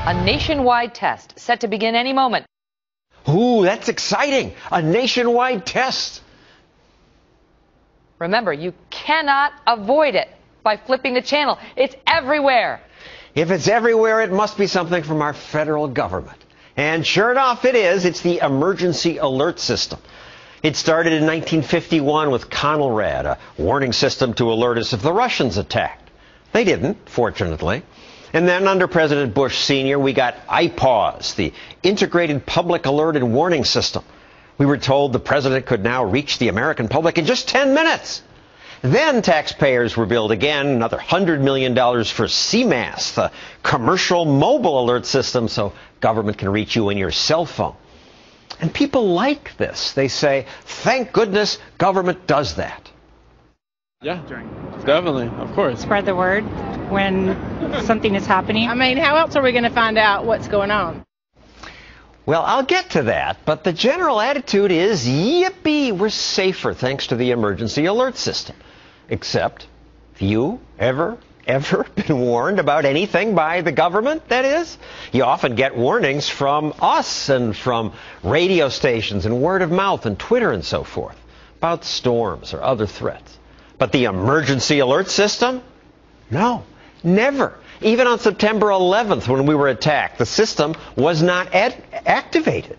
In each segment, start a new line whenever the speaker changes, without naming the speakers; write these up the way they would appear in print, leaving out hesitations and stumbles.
A nationwide test set to begin any moment.
Ooh, that's exciting. A nationwide test.
Remember, you cannot avoid it by flipping the channel. It's everywhere.
If it's everywhere, it must be something from our federal government. And sure enough, it is. It's the emergency alert system. It started in 1951 with Conelrad, a warning system to alert us if the Russians attacked. They didn't, fortunately. And then under President Bush Sr., we got IPAWS, the Integrated Public Alert and Warning System. We were told the president could now reach the American public in just 10 minutes. Then taxpayers were billed again, another $100 million for CMAS, the Commercial Mobile Alert System, so government can reach you in your cell phone. And people like this. They say, thank goodness government does that.
Yeah, definitely, of course.
Spread the word when something is happening.
I mean, how else are we going to find out what's going on?
Well, I'll get to that, but the general attitude is, yippee, we're safer thanks to the emergency alert system. Except, have you ever been warned about anything by the government, that is? You often get warnings from us and from radio stations and word of mouth and Twitter and so forth about storms or other threats. But the emergency alert system? No, never. Even on September 11th when we were attacked, the system was not activated.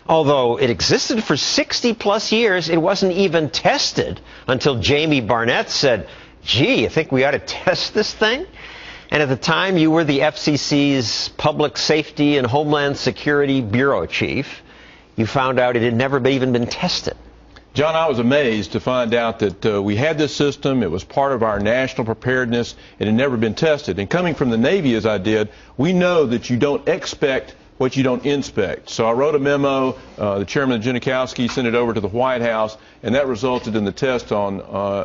Although it existed for 60-plus years, it wasn't even tested until Jamie Barnett said, gee, you think we ought to test this thing? And at the time, you were the FCC's Public Safety and Homeland Security Bureau chief. You found out it had never even been tested.
John, I was amazed to find out that we had this system. It was part of our national preparedness. It had never been tested. And coming from the Navy as I did, we know that you don't expect what you don't inspect. So I wrote a memo, the chairman Janikowski sent it over to the White House, and that resulted in the test on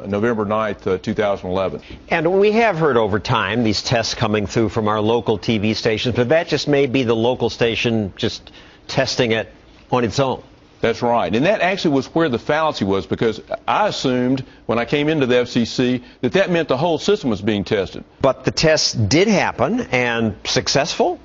November 9th, 2011.
And we have heard over time these tests coming through from our local TV stations, but that just may be the local station just testing it on its own.
That's right. And that actually was where the fallacy was, because I assumed when I came into the FCC that that meant the whole system was being tested.
But the tests did happen, and successful?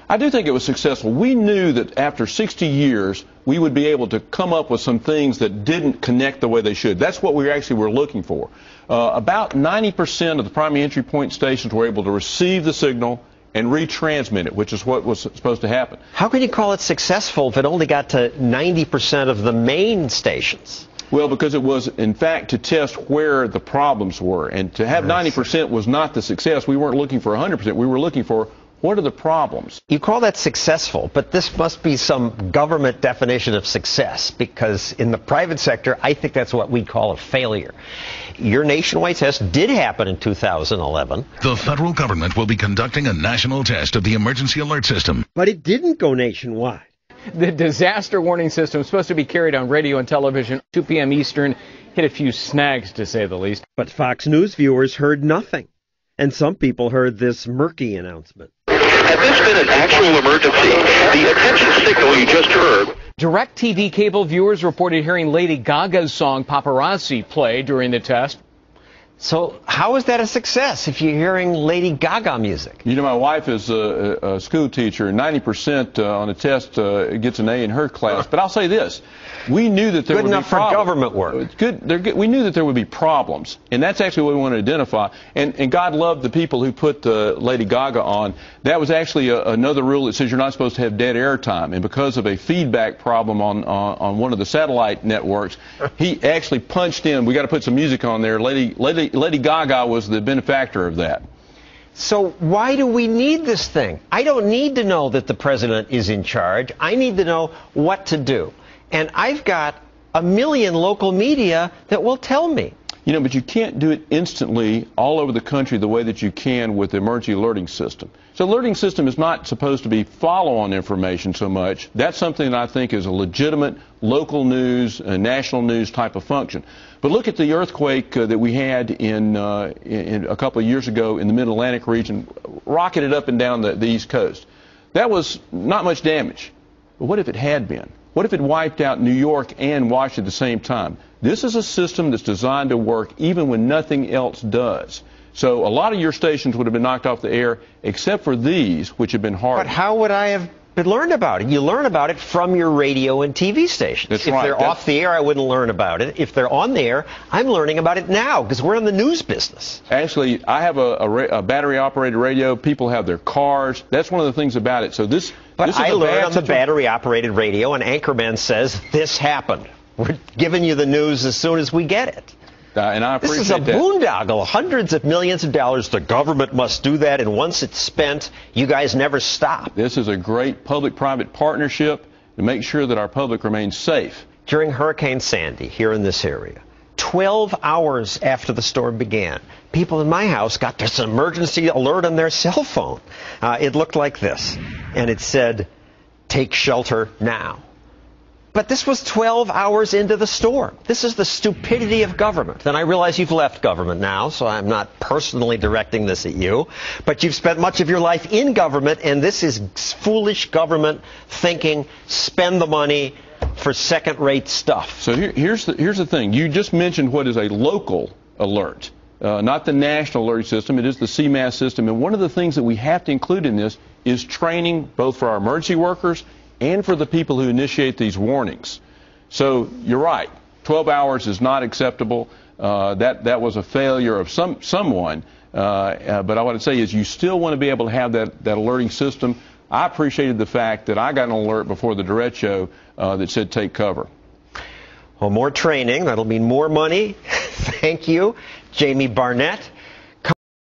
I do think it was successful. We knew that after 60 years, we would be able to come up with some things that didn't connect the way they should. That's what we actually were looking for. About 90% of the primary entry point stations were able to receive the signal and retransmit it, which is what was supposed to happen.
How can you call it successful if it only got to 90% of the main stations?
Well, because it was, in fact, to test where the problems were. And to have 90% was not the success. We weren't looking for 100%. We were looking for what are the problems.
You call that successful, but this must be some government definition of success, because in the private sector, I think that's what we call a failure. Your nationwide test did happen in 2011.
The federal government will be conducting a national test of the emergency alert system.
But it didn't go nationwide.
The disaster warning system is supposed to be carried on radio and television. 2 p.m. Eastern hit a few snags, to say the least.
But Fox News viewers heard nothing. And some people heard this murky announcement.
Had this been an actual emergency, the attention signal you just heard.
DirecTV cable viewers reported hearing Lady Gaga's song Paparazzi play during the test.
So how is that a success if you're hearing Lady Gaga music?
You know, my wife is a school teacher. 90% on a test gets an A in her class. But I'll say this. We knew that there would be problems.
Good enough for government work.
We knew that there would be problems. And that's actually what we wanted to identify. And God loved the people who put Lady Gaga on. That was actually another rule that says you're not supposed to have dead air time. And because of a feedback problem on one of the satellite networks, he actually punched in. We got to put some music on there. Lady Gaga was the benefactor of that.
So why do we need this thing? I don't need to know that the president is in charge. I need to know what to do. And I've got a million local media that will tell me.
You know, but you can't do it instantly all over the country the way that you can with the emergency alerting system. So the alerting system is not supposed to be follow-on information so much. That's something that I think is a legitimate local news, national news type of function. But look at the earthquake that we had in a couple of years ago in the Mid-Atlantic region, rocketed up and down the East Coast. That was not much damage. But what if it had been? What if it wiped out New York and Washington at the same time? This is a system that's designed to work even when nothing else does. So a lot of your stations would have been knocked off the air, except for these, which have been hard.
But how would I have learned about it? You learn about it from your radio and TV stations.
That's
if
right.
they're off the air, I wouldn't learn about it. If they're on the air, I'm learning about it now because we're in the news business.
Actually, I have a battery-operated radio. People have their cars. That's one of the things about it. So this.
But
this is
I
a
learn
bad
on the
situa-
battery-operated radio, and Anchorman says this happened. We're giving you the news as soon as we get it.
And I appreciate
This is a
that.
boondoggle, hundreds of millions of dollars. The government must do that, and once it's spent, you guys never stop.
This is a great public-private partnership to make sure that our public remains safe.
During Hurricane Sandy here in this area, 12 hours after the storm began, people in my house got this emergency alert on their cell phone. It looked like this, and it said, "Take shelter now." But this was 12 hours into the storm. This is the stupidity of government. And I realize you've left government now, so I'm not personally directing this at you. But you've spent much of your life in government, and this is foolish government thinking, spend the money for second-rate stuff.
So here's the thing. You just mentioned what is a local alert, not the national alert system. It is the CMAS system. And one of the things that we have to include in this is training both for our emergency workers and for the people who initiate these warnings. So you're right. 12 hours is not acceptable. That was a failure of someone. But I want to say is you still want to be able to have that alerting system. I appreciated the fact that I got an alert before the Durrett show that said take cover.
Well, more training. That'll mean more money. Thank you, Jamie Barnett.